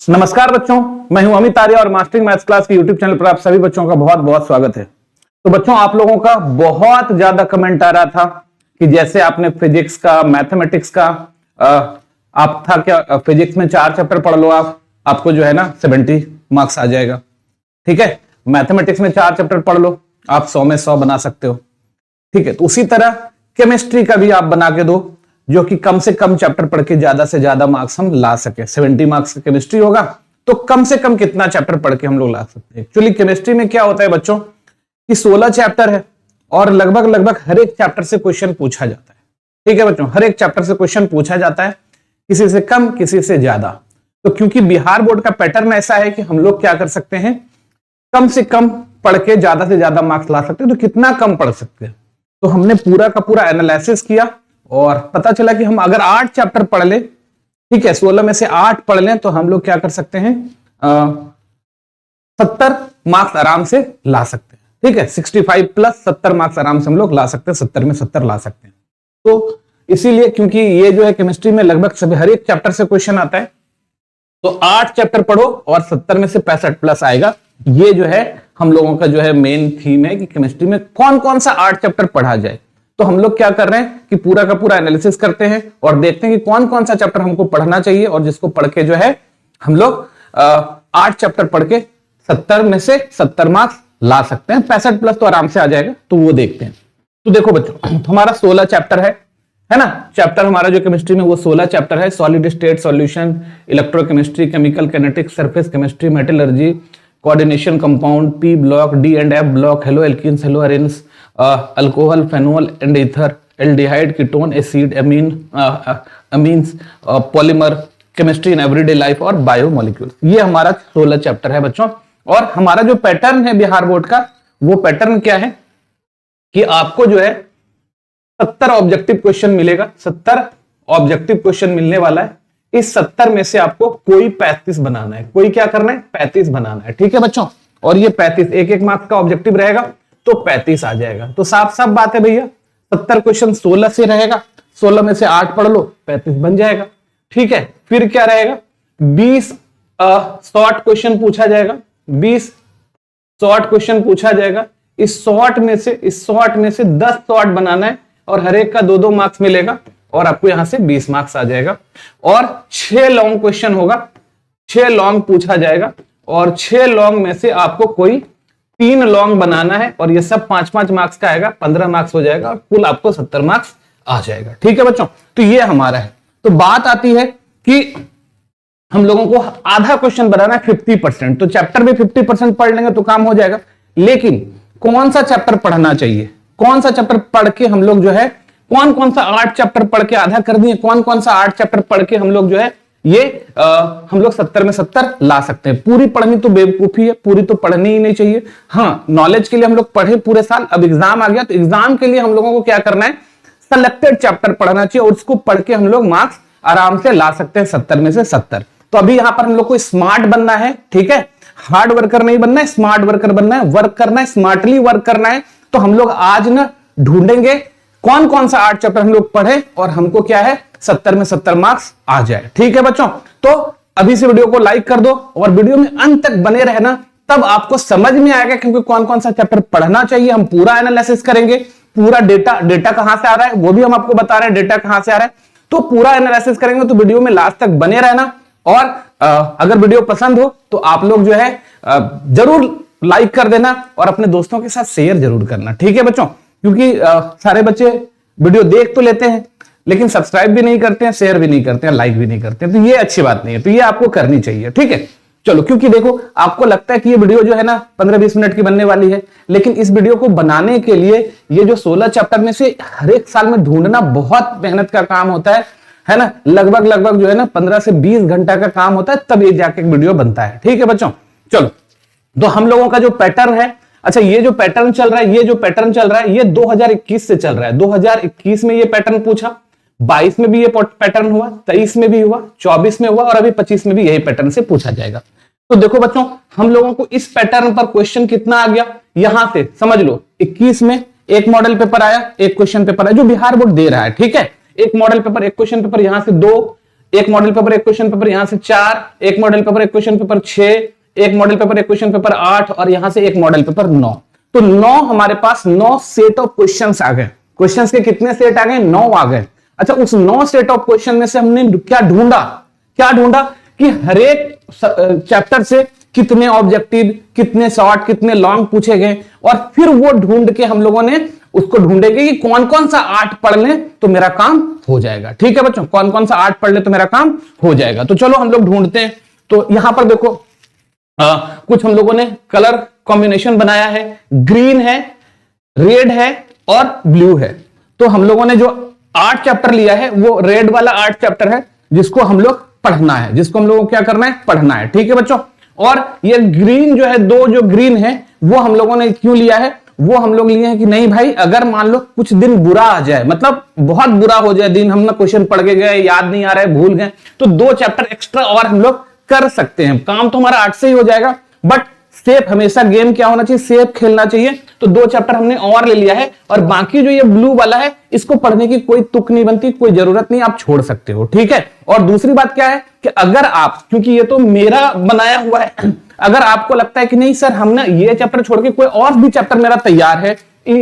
नमस्कार बच्चों, मैं हूं अमित आर्य और मास्टरिंग मैथ्स क्लास के यूट्यूब चैनल पर आप सभी बच्चों का बहुत बहुत स्वागत है। तो बच्चों, आप लोगों का बहुत ज्यादा कमेंट आ रहा था कि जैसे आपने फिजिक्स का, मैथमेटिक्स का आप था क्या, फिजिक्स में 4 चैप्टर पढ़ लो, आपको जो है ना 70 मार्क्स आ जाएगा। ठीक है, मैथमेटिक्स में 4 चैप्टर पढ़ लो, आप 100 में 100 बना सकते हो। ठीक है, तो उसी तरह केमिस्ट्री का भी आप बना के दो, जो कि कम से कम चैप्टर पढ़ के ज्यादा से ज्यादा मार्क्स हम ला सके। 70 मार्क्स का केमिस्ट्री होगा तो कम से कम कितना चैप्टर पढ़ के हम लोग ला सकते हैं। एक्चुअली केमिस्ट्री में क्या होता है बच्चों कि 16 चैप्टर है और लगभग हर एक चैप्टर से क्वेश्चन पूछा जाता है। ठीक है बच्चों, हर एक चैप्टर से क्वेश्चन पूछा जाता है, किसी से कम किसी से ज्यादा। तो क्योंकि बिहार बोर्ड का पैटर्न ऐसा है कि हम लोग क्या कर सकते हैं, कम से कम पढ़ के ज्यादा से ज्यादा मार्क्स ला सकते हैं। तो कितना कम पढ़ सकते हैं, तो हमने पूरा का पूरा एनालिसिस किया और पता चला कि हम अगर 8 चैप्टर पढ़ ले, ठीक है, 16 में से 8 पढ़ लें तो हम लोग क्या कर सकते हैं, 70 मार्क्स आराम से ला सकते हैं। ठीक है, 65 प्लस 70 मार्क्स आराम से हम लोग ला सकते हैं, 70 में 70 ला सकते हैं। तो इसीलिए क्योंकि ये जो है केमिस्ट्री में लगभग सभी हर एक चैप्टर से क्वेश्चन आता है, तो 8 चैप्टर पढ़ो और 70 में से 65 प्लस आएगा। ये जो है हम लोगों का जो है मेन थीम है कि केमिस्ट्री में कौन कौन सा 8 चैप्टर पढ़ा जाए। तो हम लोग क्या कर रहे हैं कि पूरा का पूरा एनालिसिस करते हैं और देखते हैं कि कौन कौन सा चैप्टर हमको पढ़ना चाहिए और जिसको पढ़ के जो है हम लोग 8 चैप्टर पढ़ के 70 में से 70 मार्क्स ला सकते हैं। 65 प्लस तो आराम से आ जाएगा, तो वो देखते हैं। तो देखो बच्चों, हमारा 16 चैप्टर है ना। चैप्टर हमारा जो केमिस्ट्री में वो 16 चैप्टर है। Solid state solution, electrochemistry, chemical kinetics, surface chemistry, metallurgy, coordination, compound, p block, d and f block, halo alkanes, halo arenes, alcohol, phenol and ether, aldehyde, ketone, acid, amines, polymer, chemistry in everyday life और biomolecules. ये हमारा 16 chapter है बच्चों। और हमारा जो pattern है Bihar board का, वो पैटर्न क्या है कि आपको जो है 70 ऑब्जेक्टिव क्वेश्चन मिलेगा। 70 ऑब्जेक्टिव क्वेश्चन मिलने वाला है। इस 70 में से आपको कोई 35 बनाना है। कोई क्या करना है, 35 बनाना है। ठीक है बच्चों, और ये 35 एक मार्क्स का ऑब्जेक्टिव रहेगा तो 35 आ जाएगा। तो साफ साफ बात है भैया, 70 क्वेश्चन 16 से रहेगा, 16 में से 8 पढ़ लो, 35 बन जाएगा। ठीक है, फिर क्या रहेगा, 20 शॉर्ट क्वेश्चन पूछा जाएगा। 20 शॉर्ट क्वेश्चन पूछा जाएगा। इस शॉर्ट में से 10 शॉर्ट बनाना है और हर एक का 2-2 मार्क्स मिलेगा और आपको यहां से 20 मार्क्स आ जाएगा। और 6 लॉन्ग क्वेश्चन होगा, 6 लॉन्ग पूछा जाएगा और 6 लॉन्ग में से आपको कोई 3 लॉन्ग बनाना है और ये सब 5-5 मार्क्स का आएगा, 15 मार्क्स हो जाएगा और कुल आपको 70 मार्क्स आ जाएगा। ठीक है बच्चों, तो ये हमारा है। तो बात आती है कि हम लोगों को आधा क्वेश्चन बनाना है 50%। तो चैप्टर में 50% पढ़ लेंगे तो काम हो जाएगा। लेकिन कौन सा चैप्टर पढ़ना चाहिए, कौन सा चैप्टर पढ़ के हम लोग जो है कौन कौन सा 8 चैप्टर पढ़ के आधा कर दिए, कौन कौन सा 8 चैप्टर पढ़ के हम लोग जो है ये हम लोग 70 में 70 ला सकते हैं। पूरी पढ़नी तो बेवकूफी है, पूरी तो पढ़नी ही नहीं चाहिए। हाँ, नॉलेज के लिए हम लोग पढ़े पूरे साल, अब एग्जाम आ गया तो एग्जाम के लिए हम लोगों को क्या करना है, सेलेक्टेड चैप्टर पढ़ना चाहिए और उसको पढ़ के हम लोग मार्क्स आराम से ला सकते हैं 70 में से 70। तो अभी यहां पर हम लोग को स्मार्ट बनना है। ठीक है, हार्ड वर्कर नहीं बनना है, स्मार्ट वर्कर बनना है, वर्क करना है, स्मार्टली वर्क करना है। तो हम लोग आज ना ढूंढेंगे कौन कौन सा 8 चैप्टर हम लोग पढ़े और हमको क्या है 70 में 70 मार्क्स आ जाए। ठीक है बच्चों, तो अभी से वीडियो को लाइक कर दो और वीडियो में अंत तक बने रहना, तब आपको समझ में आएगा क्योंकि कौन कौन सा चैप्टर पढ़ना चाहिए। हम पूरा एनालिसिस करेंगे, पूरा डेटा कहां से आ रहा है वो भी हम आपको बता रहे हैं, डेटा कहां से आ रहा है। तो पूरा एनालिसिस करेंगे, तो वीडियो में लास्ट तक बने रहना। और अगर वीडियो पसंद हो तो आप लोग जो है जरूर लाइक कर देना और अपने दोस्तों के साथ शेयर जरूर करना। ठीक है बच्चों, क्योंकि सारे बच्चे वीडियो देख तो लेते हैं लेकिन सब्सक्राइब भी नहीं करते हैं, शेयर भी नहीं करते हैं, लाइक भी नहीं करते हैं। तो ये अच्छी बात नहीं है, तो ये आपको करनी चाहिए। ठीक है, चलो, क्योंकि देखो आपको लगता है कि ये वीडियो जो है ना 15-20 मिनट की बनने वाली है, लेकिन इस वीडियो को बनाने के लिए ये जो 16 चैप्टर में से हर एक साल में ढूंढना बहुत मेहनत का काम होता है ना। लगभग जो है ना 15 से 20 घंटा का काम होता है, तब ये जाके वीडियो बनता है। ठीक है बच्चों, चलो, तो हम लोगों का जो पैटर्न है, अच्छा, ये जो पैटर्न चल रहा है, ये 2021 से चल रहा है। 2021 में ये पैटर्न पूछा, 22 में भी ये पैटर्न हुआ, 23 में भी हुआ, 24 में हुआ और अभी 25 में भी यही पैटर्न से पूछा जाएगा। तो देखो बच्चों, हम लोगों को इस पैटर्न पर क्वेश्चन कितना आ गया, यहां से समझ लो 21 में एक मॉडल पेपर आया, एक क्वेश्चन पेपर आया जो बिहार बोर्ड दे रहा है। ठीक है, एक मॉडल पेपर, एक क्वेश्चन पेपर, यहां से 2 एक मॉडल पेपर एक क्वेश्चन पेपर, यहां से 4, एक मॉडल पेपर एक क्वेश्चन पेपर 6, एक मॉडल पेपर एक क्वेश्चन पेपर 8 और यहां से एक मॉडल पेपर 9। तो 9 हमारे पास 9 सेट ऑफ क्वेश्चंस आ गए। क्वेश्चंस के कितने सेट आ गए? 9 आ गए। अच्छा, उस 9 सेट ऑफ क्वेश्चन में से हमने क्या ढूंढा कि हर एक चैप्टर से कितने ऑब्जेक्टिव, कितने शॉर्ट, कितने लॉन्ग पूछे गए, और फिर वो ढूंढ के हम लोगों ने उसको ढूंढेंगे कि कौन कौन सा 8 पढ़ लें तो मेरा काम हो जाएगा। ठीक है बच्चों, कौन कौन सा 8 पढ़ ले तो मेरा काम हो जाएगा। तो चलो हम लोग ढूंढते हैं। तो यहां पर देखो कुछ हम लोगों ने कलर कॉम्बिनेशन बनाया है, ग्रीन है, रेड है और ब्लू है। तो हम लोगों ने जो 8 चैप्टर लिया है वो रेड वाला 8 चैप्टर है जिसको हम लोग पढ़ना है, जिसको हम लोगों को क्या करना है? पढ़ना है। ठीक है बच्चों, और ये ग्रीन जो है, 2 जो ग्रीन है वो हम लोगों ने क्यों लिया है? वो हम लोग लिए हैं कि नहीं भाई, अगर मान लो कुछ दिन बुरा आ जाए, मतलब बहुत बुरा हो जाए दिन, हम ना क्वेश्चन पढ़ के गए, याद नहीं आ रहा है, भूल गए, तो 2 चैप्टर एक्स्ट्रा और हम लोग कर सकते हैं। काम तो हमारा 8 से ही हो जाएगा, बट सेफ हमेशा गेम क्या होना चाहिए? सेफ खेलना चाहिए। तो 2 चैप्टर हमने और ले लिया है, और बाकी जो ये ब्लू वाला है इसको पढ़ने की कोई तुक नहीं बनती, कोई जरूरत नहीं, आप छोड़ सकते हो। ठीक है, और दूसरी बात क्या है कि अगर आप, क्योंकि ये तो मेरा बनाया हुआ है, अगर आपको लगता है कि नहीं सर हम ना ये चैप्टर छोड़ के कोई और भी चैप्टर मेरा तैयार है,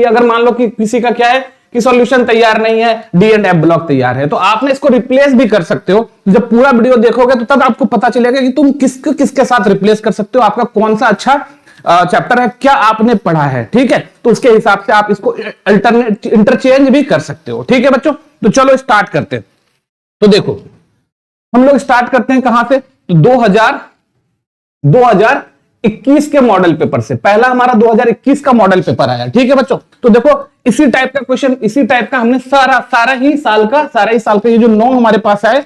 अगर मान लो कि किसी का क्या है कि सॉल्यूशन तैयार नहीं है, डी एंड एफ ब्लॉक तैयार है, तो आपने इसको रिप्लेस भी कर सकते हो। जब पूरा वीडियो देखोगे तो तब आपको पता चलेगा कि तुम किसके साथ रिप्लेस कर सकते हो, आपका कौन सा अच्छा चैप्टर है, क्या आपने पढ़ा है। ठीक है, तो उसके हिसाब से आप इसको अल्टरनेट इंटरचेंज भी कर सकते हो। ठीक है बच्चों, तो चलो स्टार्ट करते हैं। तो देखो हम लोग स्टार्ट करते हैं कहां से? तो 2021 के मॉडल पेपर से। पहला हमारा 2021 का मॉडल पेपर आया। ठीक है बच्चों, तो देखो इसी टाइप का क्वेश्चन, इसी टाइप का हमने सारा ही साल का ये जो 9 हमारे पास आए,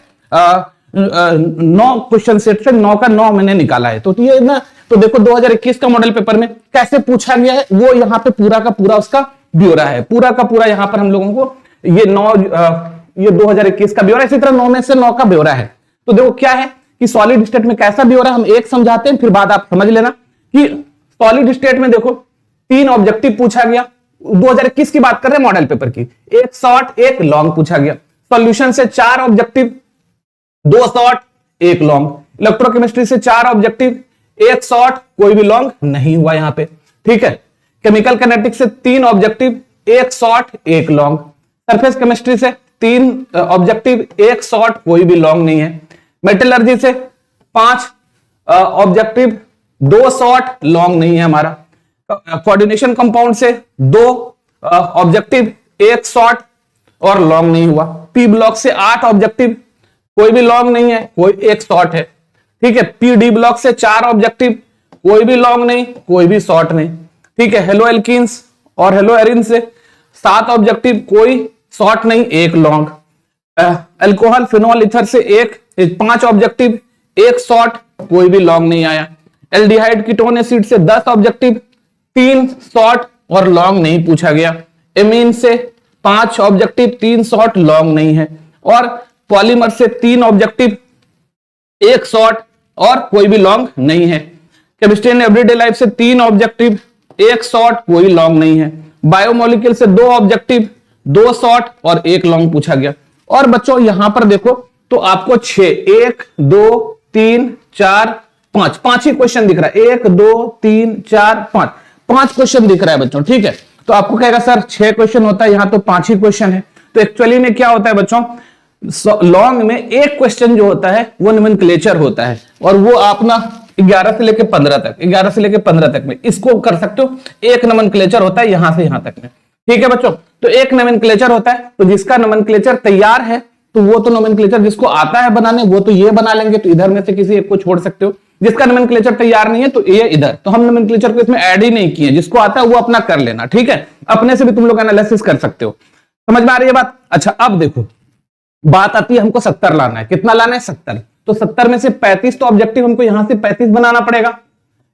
9 क्वेश्चन सेट से 9 का 9 मैंने निकाला है। तो ये ना, तो देखो 2021 का मॉडल पेपर में कैसे पूछा गया है वो यहाँ पे पूरा का पूरा उसका ब्यौरा है, पूरा का पूरा यहाँ पर हम लोगों को ये 2021 का ब्यौरा, इसी तरह 9 में से 9 का ब्यौरा है। तो देखो क्या है कि सॉलिड स्टेट में कैसा ब्यौरा, हम एक समझाते हैं फिर बाद आप समझ लेना कि सॉलिड स्टेट में देखो 3 ऑब्जेक्टिव पूछा गया। 2021 की बात कर रहे हैं मॉडल पेपर की, एक शॉर्ट एक लॉन्ग पूछा गया। सॉल्यूशन से 4 ऑब्जेक्टिव, 2 शॉर्ट 1 लॉन्ग। इलेक्ट्रोकेमिस्ट्री से 4 ऑब्जेक्टिव, 1 शॉर्ट, कोई भी लॉन्ग नहीं हुआ यहां पे। ठीक है, केमिकल काइनेटिक्स से 3 objective, 1 short 1 long. Surface chemistry से 3 ऑब्जेक्टिव, 1 शॉर्ट, कोई भी लॉन्ग नहीं है। मेटलर्जी से 5 ऑब्जेक्टिव, 2 शॉर्ट, लॉन्ग नहीं है हमारा। कोऑर्डिनेशन कंपाउंड से 2 ऑब्जेक्टिव, 1 शॉर्ट और लॉन्ग नहीं हुआ। पी ब्लॉक से 8 ऑब्जेक्टिव, कोई भी लॉन्ग नहीं है, कोई 1 शॉर्ट है। ठीक है, पी डी ब्लॉक से 4 ऑब्जेक्टिव, कोई भी लॉन्ग नहीं, कोई भी शॉर्ट नहीं। ठीक है, हेलो एल्कीन्स और हेलो एरिन से 7 ऑब्जेक्टिव, कोई शॉर्ट नहीं, 1 लॉन्ग। अल्कोहल फिनोल इथर से 5 ऑब्जेक्टिव, 1 शॉर्ट, कोई भी लॉन्ग नहीं आया। एल्डिहाइड कीटोन एसिड से 10 ऑब्जेक्टिव, 3 शॉर्ट और लॉन्ग नहीं पूछा गया। एमीन से 5 ऑब्जेक्टिव, 3 शॉर्ट, लॉन्ग नहीं है। और पॉलीमर से 3 ऑब्जेक्टिव, 1 शॉर्ट और कोई भी लॉन्ग नहीं है। केमिस्ट्री एंड एवरीडे लाइफ से 3 ऑब्जेक्टिव, 1 शॉर्ट, कोई लॉन्ग नहीं है। बायोमोलिक्यूल से 2 ऑब्जेक्टिव, 2 शॉर्ट और 1 लॉन्ग पूछा गया। और बच्चों यहां पर देखो तो आपको 6, 1 2 3 4 5, 5 ही क्वेश्चन दिख रहा है। 1 2 3 4 5 क्वेश्चन दिख रहा है बच्चों। ठीक है, तो आपको कहेगा सर 6 क्वेश्चन होता है, यहां तो 5 ही क्वेश्चन है। तो एक्चुअली में क्या होता है बच्चों, लॉन्ग में एक क्वेश्चन जो होता है वो नोमेनक्लेचर होता है, और वो आप ना 11 से लेकर 15 तक में इसको कर सकते हो। एक नोमेनक्लेचर होता है यहां से यहां तक में। ठीक है बच्चों, तो एक नोमेनक्लेचर होता है, तो जिसका नोमेनक्लेचर तैयार है तो वो तो नोमेनक्लेचर जिसको आता है बनाने वो तो ये बना लेंगे, तो इधर में से किसी एक को छोड़ सकते हो। जिसका नोमेनक्लेचर तैयार नहीं है तो ये इधर, तो हम नोमेनक्लेचर को इसमें ऐड ही नहीं किए, जिसको आता है वो अपना कर लेना। ठीक है, अपने से भी तुम लोग एनालिसिस कर सकते हो। समझ में आ रही है बात? अच्छा, अब देखो बात आती है हमको 70 लाना है। कितना लाना है? 70। तो 70 में से 35 तो ऑब्जेक्टिव हमको यहां से 35 बनाना पड़ेगा,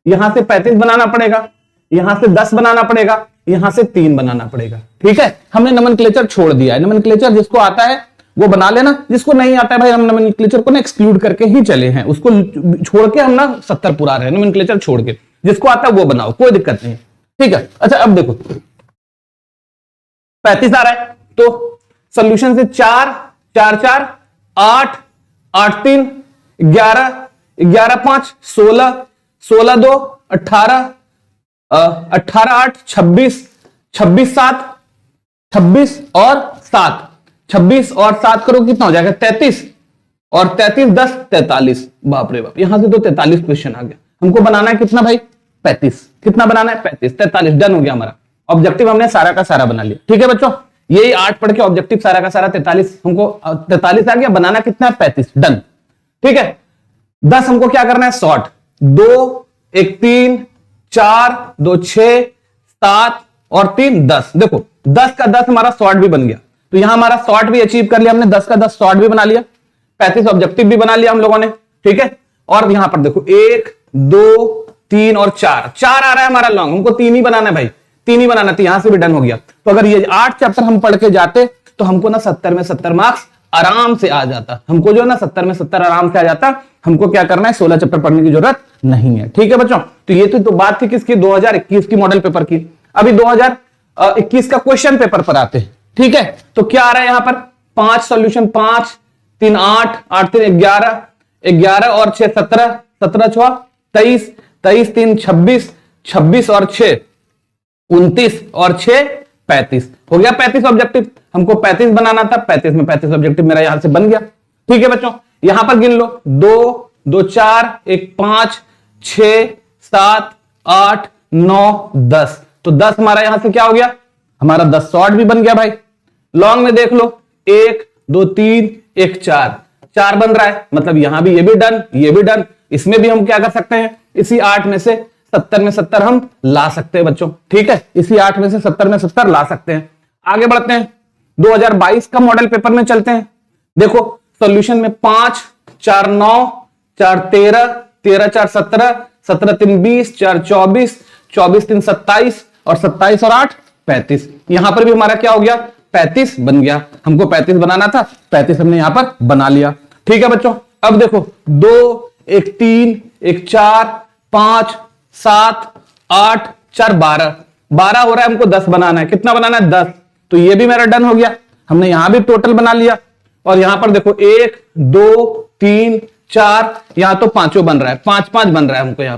यहां से 35 बनाना पड़ेगा, यहां से 10 बनाना पड़ेगा, यहां से 3 बनाना पड़ेगा। ठीक है, हमने नोमेनक्लेचर छोड़ दिया है। नोमेनक्लेचर जिसको आता है वो बना लेना, जिसको नहीं आता है भाई हम नोमेनक्लेचर को ना एक्सक्लूड करके ही चले हैं, उसको छोड़ के हम ना 70 पूरा रहे हैं, नोमेनक्लेचर छोड़ के। जिसको आता है वो बनाओ, कोई दिक्कत नहीं। ठीक है, अच्छा अब देखो 35 आ रहा है, तो सोल्यूशन से 4 4 4 8 8 3 11, 11 5 16, 16 2 18, 18 8 26, 26 7, 26 और 7, 26 और 7 करो कितना हो जाएगा 33, और 33 10 43। बाप रे बाप, यहां से तो 43 क्वेश्चन आ गया। हमको बनाना है कितना भाई 35। कितना बनाना है 35, 43 डन हो गया हमारा। ऑब्जेक्टिव हमने सारा का सारा बना लिया। ठीक है बच्चों, यही 8 पढ़ के ऑब्जेक्टिव सारा का सारा 43, हमको 43 आ गया। बनाना कितना है 35 डन। ठीक है, 10 हमको क्या करना है शॉर्ट, 2 1 3 4 2 6 7 और 3 10। देखो 10 का 10 हमारा शॉर्ट भी बन गया, तो यहां हमारा शॉर्ट भी अचीव कर लिया हमने। 10 का 10 शॉर्ट भी बना लिया, 35 ऑब्जेक्टिव भी बना लिया हम लोगों ने। ठीक है, और यहां पर देखो 1 2 3 और 4 4 आ रहा है हमारा लॉन्ग, हमको 3 ही बनाना है भाई, 3 ही बनाना था। यहां से भी डन हो गया। तो अगर ये 8 चैप्टर हम पढ़ के जाते तो हमको ना 70 में 70 मार्क्स आराम से आ जाता। हमको जो है ना 70 में 70 आराम से आ जाता। हमको क्या करना है 16 चैप्टर पढ़ने की जरूरत नहीं है। ठीक है बच्चों, तो ये तो बात थी किसकी 2021 की मॉडल पेपर की। अभी 2021 का क्वेश्चन पेपर पर आते हैं। ठीक है, तो क्या आ रहा है यहां पर 5 सॉल्यूशन, 5 3 8 8 3 11, 11 और 6 17, 17 6 23, 23 3 26, 26 और 6 29 और 6 35। हो गया 35 ऑब्जेक्टिव। हमको 35 बनाना था, 35 में 35 ऑब्जेक्टिव मेरा यहां से बन गया। ठीक है बच्चों, यहां पर गिन लो 2 2 4 1 5 6 7 8 9 10। तो 10 हमारा यहां से क्या हो गया, हमारा 10 शॉर्ट भी बन गया भाई। लॉन्ग में देख लो 1 2 3 1 4, 4 बन रहा है, मतलब यहां भी ये भी डन, ये भी डन। इसमें भी हम क्या कर सकते हैं, इसी 8 में से 70 में 70 हम ला सकते हैं बच्चों। ठीक है, इसी 8 में से 70 में 70 ला सकते हैं। आगे बढ़ते हैं, 2022 का मॉडल पेपर में चलते हैं। देखो सॉल्यूशन में 5 4 9 4 13, 13 4 17, 17 3 20, 4 24, 24 3 27 और 27 और 8 35। यहां पर भी हमारा क्या हो गया 35 बन गया। हमको 35 बनाना था, 35 हमने यहां पर बना लिया। ठीक है बच्चों, अब देखो 2 1 3 1 4 5 7 8 4 12, 12 हो रहा है, हमको 10 बनाना है। कितना बनाना है 10, तो ये भी मेरा डन हो गया। हमने यहां भी टोटल बना लिया। और यहां पर देखो 1 2 3 4, यहां तो पांचों बन रहा है, 5 5 बन रहा है हमको। यहां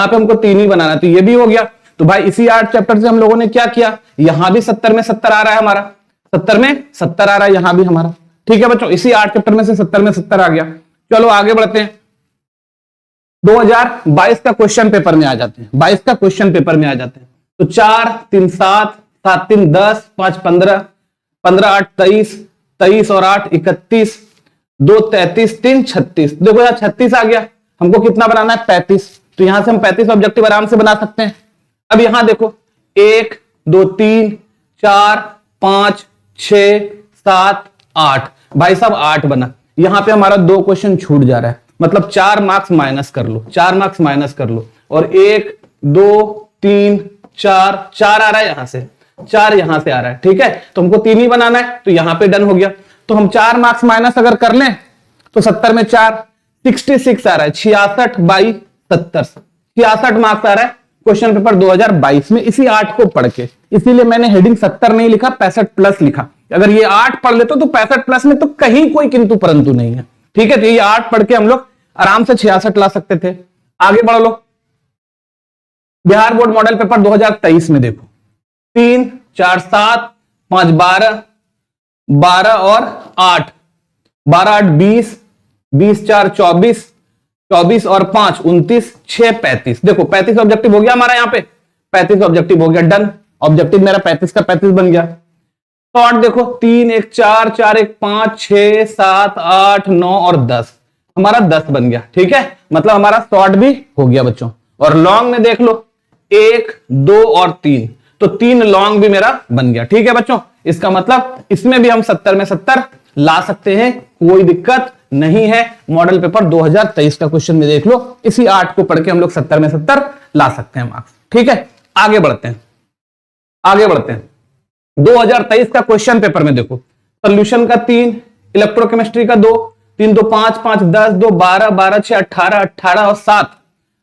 पे हमको 3 ही बनाना है, तो ये भी हो गया। तो भाई इसी 8 चैप्टर से हम लोगों ने क्या किया, यहां भी 70 में 70 आ रहा है हमारा, 70 में 70 आ रहा है यहां भी हमारा। ठीक है बच्चों, इसी 8 चैप्टर में से 70 में 70 आ गया। चलो आगे बढ़ते हैं, 2022 का क्वेश्चन पेपर में आ जाते हैं। 22 का क्वेश्चन पेपर में आ जाते हैं। तो 4 3 7, 7 3 10, 5 15, 15 8 23, 23 और 8 31, 2 33, 3 36। देखो यार 36 आ गया। हमको कितना बनाना है 35, तो यहां से हम 35 ऑब्जेक्टिव आराम से बना सकते हैं। अब यहां देखो 1 2 3 4 5 6 7 8, भाई साहब 8 बना। यहां पे हमारा 2 क्वेश्चन छूट जा रहा है, मतलब 4 मार्क्स माइनस कर लो, 4 मार्क्स माइनस कर लो। और 1 2 3 4, 4 आ रहा है यहां से, 4 यहां से आ रहा है। ठीक है, तो हमको 3 ही बनाना है, तो यहां पे डन हो गया। तो हम 4 मार्क्स माइनस अगर कर लें तो 70 में 4 66 आ रहा है, 66 बाई 70, 66 मार्क्स आ रहा है क्वेश्चन पेपर 2022 में, इसी 8 को पढ़ के। इसीलिए मैंने हेडिंग 70 नहीं लिखा, 65 प्लस लिखा। अगर ये 8 पढ़ लेते तो 65 प्लस में तो कहीं कोई किंतु परंतु नहीं है। ठीक है, तो ये 8 पढ़ के हम लोग आराम से 66 ला सकते थे। आगे बढ़ लो, बिहार बोर्ड मॉडल पेपर 2023 में देखो 3 4 7 5 12, 12 और 8, 12 8 20, 20 4 24, 24 और 5 29, 6 35। देखो 35 ऑब्जेक्टिव हो गया हमारा, यहां पे 35 ऑब्जेक्टिव हो गया, डन। ऑब्जेक्टिव मेरा 35 का 35 बन गया। शॉर्ट देखो 3 1 4 4 1 5 6 7 8 9 और 10, हमारा 10 बन गया। ठीक है, मतलब हमारा शॉर्ट भी हो गया बच्चों। और लॉन्ग में देख लो 1 2 और 3, तो 3 लॉन्ग भी मेरा बन गया। ठीक है बच्चों, इसका मतलब इसमें भी हम 70 में 70 ला सकते हैं, कोई दिक्कत नहीं है। मॉडल पेपर 2023 का क्वेश्चन में देख लो, इसी 8 को पढ़ के हम लोग 70 में 70 ला सकते हैं मार्क्स। ठीक है, आगे बढ़ते हैं, आगे बढ़ते हैं। 2023 का क्वेश्चन पेपर में देखो सोल्यूशन का 3, इलेक्ट्रोकेमिस्ट्री का 2, 3 2 5 5 10 2 12 12 6 18 18 और 7,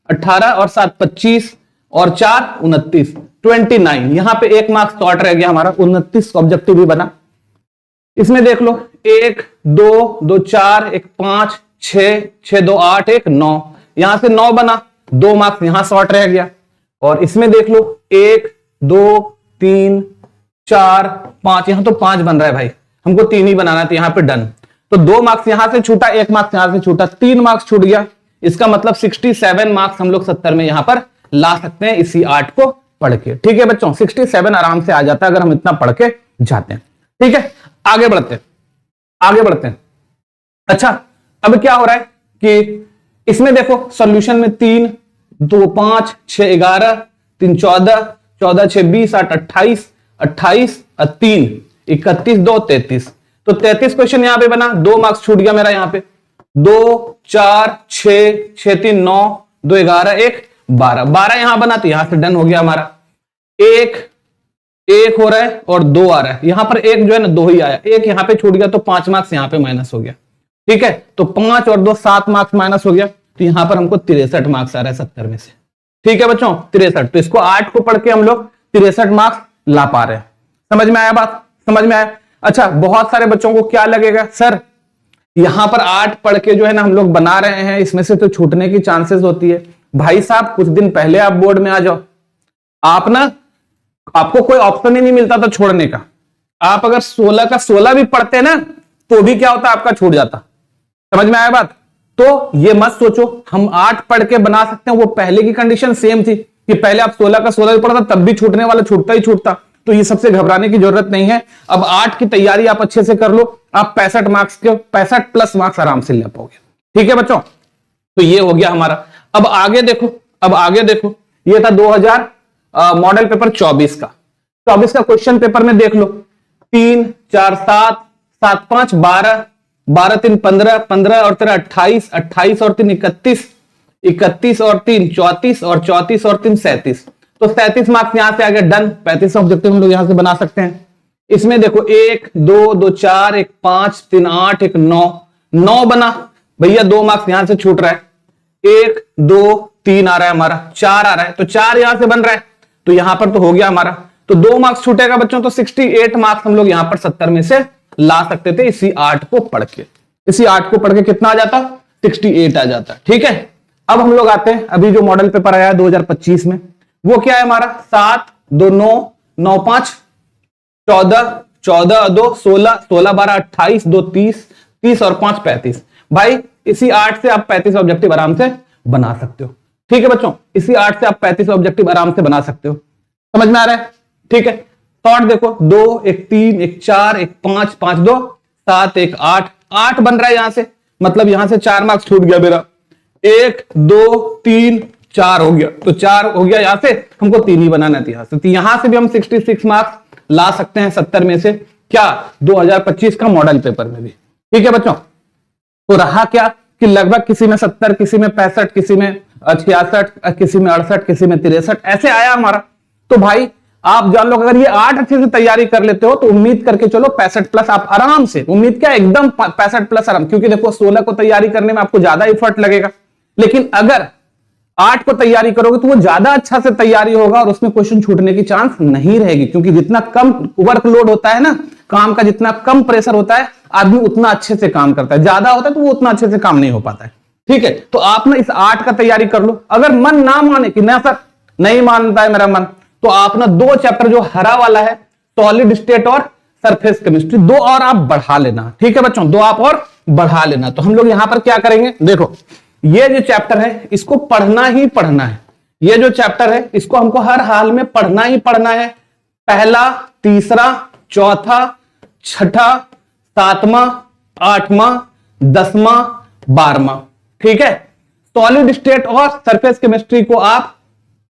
18 और 7 25 और 4 29, 29। यहां पे 1 मार्क्स शॉर्ट रह गया हमारा, 29 ऑब्जेक्टिव भी बना। इसमें देख लो 1 2 2 4 1 5 6, 6 2 8 1 9, यहां से 9 बना, 2 मार्क्स यहां शॉर्ट रह गया। और इसमें देख लो 1 2 3 4 5, यहां तो 5 बन रहा है भाई, हमको 3 ही बनाना था, यहां पे डन। तो 2 मार्क्स यहां से छूटा, 1 मार्क्स यहां से छूटा, 3 मार्क्स छूट गया। इसका मतलब 67 मार्क्स हम लोग 70 में यहां पर ला सकते हैं इसी 8 को पढ़ के। ठीक है बच्चों, 67 आराम से आ जाता है अगर हम इतना पढ़ के जाते हैं। ठीक है, आगे बढ़ते हैं, आगे बढ़ते हैं। अच्छा, अब क्या हो रहा है कि इसमें देखो सॉल्यूशन में 3 2 5 6 11 3 14 14 6 20 8 28 28 3 31 2 33, तो 33 क्वेश्चन यहां पे बना। 2 मार्क्स छूट गया मेरा यहां पे, 2 4 6 6 3 9 2 11 1 12 12 यहां बना, तो यहां से डन हो गया हमारा। 1 हो रहा है और 2 आ रहा है, यहां पर 1 जो है ना 2 ही आया, 1 यहां पे छूट गया तो 5 मार्क्स यहां पे माइनस हो गया। ठीक है, तो 5 और 2 7 मार्क्स माइनस हो गया, तो यहां पर हमको 63 मार्क्स आ रहा है 70 में से। ठीक है बच्चों, 63, तो इसको 8 को पढ़ के हम लोग 63 मार्क्स ला पा रहे हैं। समझ में आया बात, समझ में आया। अच्छा, बहुत सारे बच्चों को क्या लगेगा, सर यहां पर 8 पढ़ के जो है ना हम लोग बना रहे हैं, इसमें से तो छूटने की चांसेस होती है। भाई साहब, कुछ दिन पहले आप बोर्ड में आ जाओ, आप ना, आपको कोई ऑप्शन ही नहीं मिलता था छोड़ने का। आप अगर 16 का 16 भी पढ़ते ना तो भी क्या होता, आपका छूट जाता। समझ में आया बात। तो ये मत सोचो हम 8 पढ़ के बना सकते हैं, वो पहले की कंडीशन सेम थी कि पहले आप 16 का 16 भी पढ़ता तब भी छूटने वाला छूटता ही छूटता, तो ये सबसे घबराने की जरूरत नहीं है। अब 8 की तैयारी आप अच्छे से कर लो, आप 65 मार्क्स के 65 प्लस मार्क्स आराम से ले पाओगे। ठीक है बच्चों, तो ये हो गया हमारा। अब आगे देखो, अब आगे देखो, ये था 2000 मॉडल पेपर 24 का। 24 का क्वेश्चन पेपर में देख लो, 3 4 7 7 5 12 12 3 15 15 और 13 28 28 और 3 31 31 और 3 34 और 34 और 3 37, तो 37 मार्क्स यहां से आ गए, डन। 35 ऑब्जेक्टिव हम लोग यहां से बना सकते हैं। इसमें देखो 1 2 2 4 1 5 3 8 1 9 9 बना भैया, 2 मार्क्स यहां से छूट रहा है, 1 2 3 आ रहा है हमारा, 4 आ रहा है, तो 4 यहां से बन रहा है, तो यहां पर तो हो गया हमारा। तो 2 मार्क्स छूटेगा बच्चों, तो 68 मार्क्स हम लोग यहां पर 70 में से ला सकते थे इसी 8 को पढ़ के। इसी 8 को पढ़ के कितना आ जाता, 68 आ जाता। ठीक है, अब हम लोग आते हैं अभी जो मॉडल पेपर आया है 2025 में, वो क्या है हमारा, 7 2 9 9 5 14 14 2 16 16 12 28 2 30 30 और 5 35। भाई इसी 8 से आप 35 ऑब्जेक्टिव आराम से बना सकते हो। ठीक है बच्चों, इसी 8 से आप 35 ऑब्जेक्टिव आराम से बना सकते हो। समझ में आ रहा है। ठीक है, शॉर्ट देखो, 2 1 3 1 4 1 5 5 2 7 1 8 8 बन रहा है यहां से, मतलब यहां से 4 मार्क्स छूट गया मेरा, 1 2 3 4 हो गया, तो 4 हो गया, यहां से हमको 3 ही बनाना था यहां से, तो यहां से भी हम 66 मार्क्स ला सकते हैं 70 में से, क्या 2025 का मॉडल पेपर में भी। ठीक है बच्चों, तो रहा क्या कि लगभग किसी में 70, किसी में 65, किसी में 66, किसी में 68, किसी में 63 ऐसे आया हमारा। तो भाई आप जान लो, अगर ये 8 अच्छे से तैयारी कर लेते हो तो उम्मीद करके चलो 65 प्लस आप आराम से, उम्मीद क्या एकदम 65 प्लस आराम, क्योंकि देखो 16 को तैयारी करने में आपको ज्यादा एफर्ट लगेगा, लेकिन अगर 8 को तैयारी करोगे तो वो ज्यादा अच्छा से तैयारी होगा और उसमें क्वेश्चन छूटने की चांस नहीं रहेगी, क्योंकि जितना कम वर्कलोड होता है ना, काम का जितना कम प्रेशर होता है, आदमी उतना अच्छे से काम करता है, ज्यादा होता है तो वो उतना अच्छे से काम नहीं हो पाता है। ठीक है, तो आप ना इस 8 का तैयारी कर लो। अगर मन ना माने कि ना सर नहीं मानता है मेरा मन, तो आप ना 2 चैप्टर जो हरा वाला है, सॉलिड स्टेट और सरफेस केमिस्ट्री, 2 और आप बढ़ा लेना। ठीक है बच्चों, 2 आप और बढ़ा लेना। तो हम लोग यहां पर क्या करेंगे, देखो ये जो चैप्टर है इसको पढ़ना ही पढ़ना है, ये जो चैप्टर है इसको हमको हर हाल में पढ़ना ही पढ़ना है। पहला, तीसरा, चौथा, छठा, 7वां, 8वां, 10वां, 12वां। ठीक है, सॉलिड स्टेट और सरफेस केमिस्ट्री को आप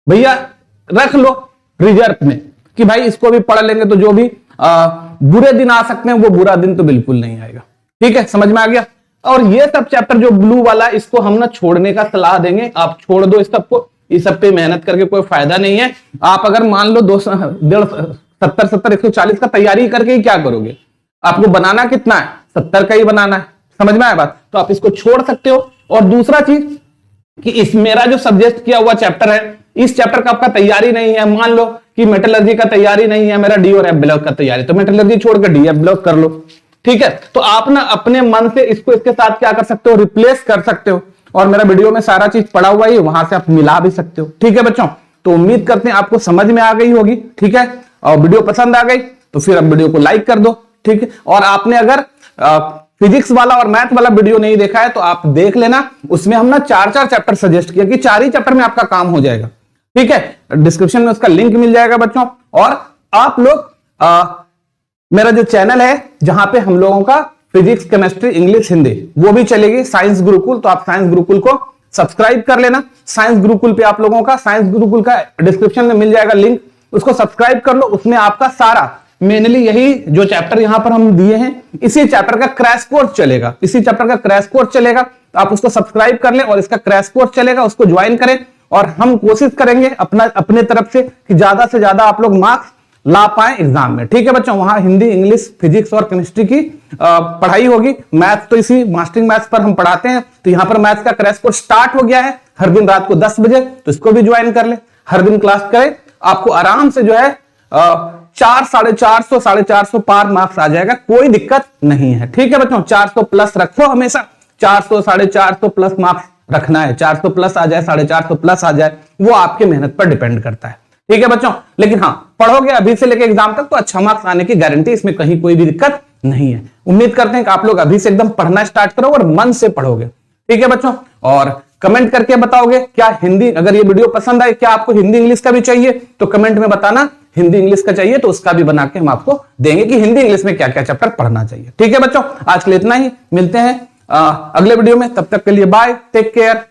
भैया रख लो रिजर्व में कि भाई इसको भी पढ़ लेंगे तो जो भी बुरे दिन आ सकते हैं वो बुरा दिन तो बिल्कुल नहीं आएगा। ठीक है, समझ में आ गया। और ये सब चैप्टर जो ब्लू वाला, इसको हम ना छोड़ने का सलाह देंगे, आप छोड़ दो इस सबको, इस सब पे मेहनत करके कोई फायदा नहीं है। आप अगर मान लो 70 140 का तैयारी करके ही क्या करोगे, आपको बनाना कितना है, 70 का ही बनाना है। समझ में आया बात, तो आप इसको छोड़ सकते हो। और दूसरा चीज कि इस मेरा जो सब्जेक्ट किया हुआ चैप्टर है, इस चैप्टर का आपका तैयारी नहीं है, मान लो कि मेटलर्जी का तैयारी नहीं है, मेरा डी और एफ ब्लॉक का तैयारी, तो मेटलर्जी छोड़कर डी एफ ब्लॉक कर लो। ठीक है, तो आप ना अपने मन से इसको इसके साथ क्या कर सकते हो, रिप्लेस कर सकते हो। और मेरा वीडियो में सारा चीज पड़ा हुआ ही, वहां से आप मिला भी सकते हो। ठीक है बच्चों, तो उम्मीद करते हैं आपको समझ में आ गई होगी। ठीक है, और वीडियो पसंद आ गई तो फिर अब वीडियो को लाइक कर दो। ठीक है, और आपने अगर फिजिक्स वाला और मैथ वाला वीडियो नहीं देखा है तो आप देख लेना, उसमें हम ना 4 चैप्टर सजेस्ट किया कि 4 ही चैप्टर में आपका काम हो जाएगा। ठीक है, डिस्क्रिप्शन में उसका लिंक मिल जाएगा बच्चों। और आप लोग मेरा जो चैनल है जहां पे हम लोगों का फिजिक्स, केमिस्ट्री, इंग्लिश, हिंदी वो भी चलेगी, साइंस गुरुकुल, तो आप साइंस गुरुकुल को सब्सक्राइब कर लेना। साइंस गुरुकुल पे आप लोगों का, साइंस गुरुकुल का डिस्क्रिप्शन में मिल जाएगा लिंक, उसको सब्सक्राइब कर लो। उसमें आपका सारा मेनली यही जो चैप्टर यहां पर हम दिए हैं, इसी चैप्टर का क्रैश कोर्स चलेगा, इसी चैप्टर का क्रैश कोर्स चलेगा। तो आप उसको सब्सक्राइब कर लें और इसका क्रैश कोर्स चलेगा, उसको ज्वाइन करें। और हम कोशिश करेंगे अपने तरफ से कि ज्यादा से ज्यादा आप लोग मार्क्स ला पाए एग्जाम में। ठीक है बच्चों, वहां हिंदी, इंग्लिश, फिजिक्स और केमिस्ट्री की पढ़ाई होगी। मैथ तो इसी मास्टरिंग मैथ्स पर हम पढ़ाते हैं, तो यहां पर मैथ्स का क्रैश कोर्स स्टार्ट हो गया है हर दिन रात को 10 बजे, तो इसको भी ज्वाइन कर ले। हर दिन क्लास करें, आपको आराम से जो है 400, 450 पार मार्क्स आ जाएगा, कोई दिक्कत नहीं है। ठीक है बच्चों, 400 प्लस रखो, हमेशा 400, 450 प्लस मार्क्स रखना है। 400 प्लस आ जाए, 450 प्लस आ जाए, वो आपके मेहनत पर डिपेंड करता है। ठीक है बच्चों, लेकिन हाँ, पढ़ोगे अभी से लेकर एग्जाम तक तो अच्छा मार्क्स आने की गारंटी, इसमें कहीं कोई भी दिक्कत नहीं है। उम्मीद करते हैं कि आप लोग अभी से एकदम पढ़ना स्टार्ट करोगे और मन से पढ़ोगे। ठीक है बच्चों, और कमेंट करके बताओगे क्या हिंदी, अगर ये वीडियो पसंद आए, क्या आपको हिंदी इंग्लिश का भी चाहिए तो कमेंट में बताना। हिंदी इंग्लिश का चाहिए तो उसका भी बना के हम आपको देंगे कि हिंदी इंग्लिश में क्या क्या चैप्टर पढ़ना चाहिए। ठीक है बच्चों, आज के लिए इतना ही, मिलते हैं अगले वीडियो में, तब तक के लिए बाय, टेक केयर।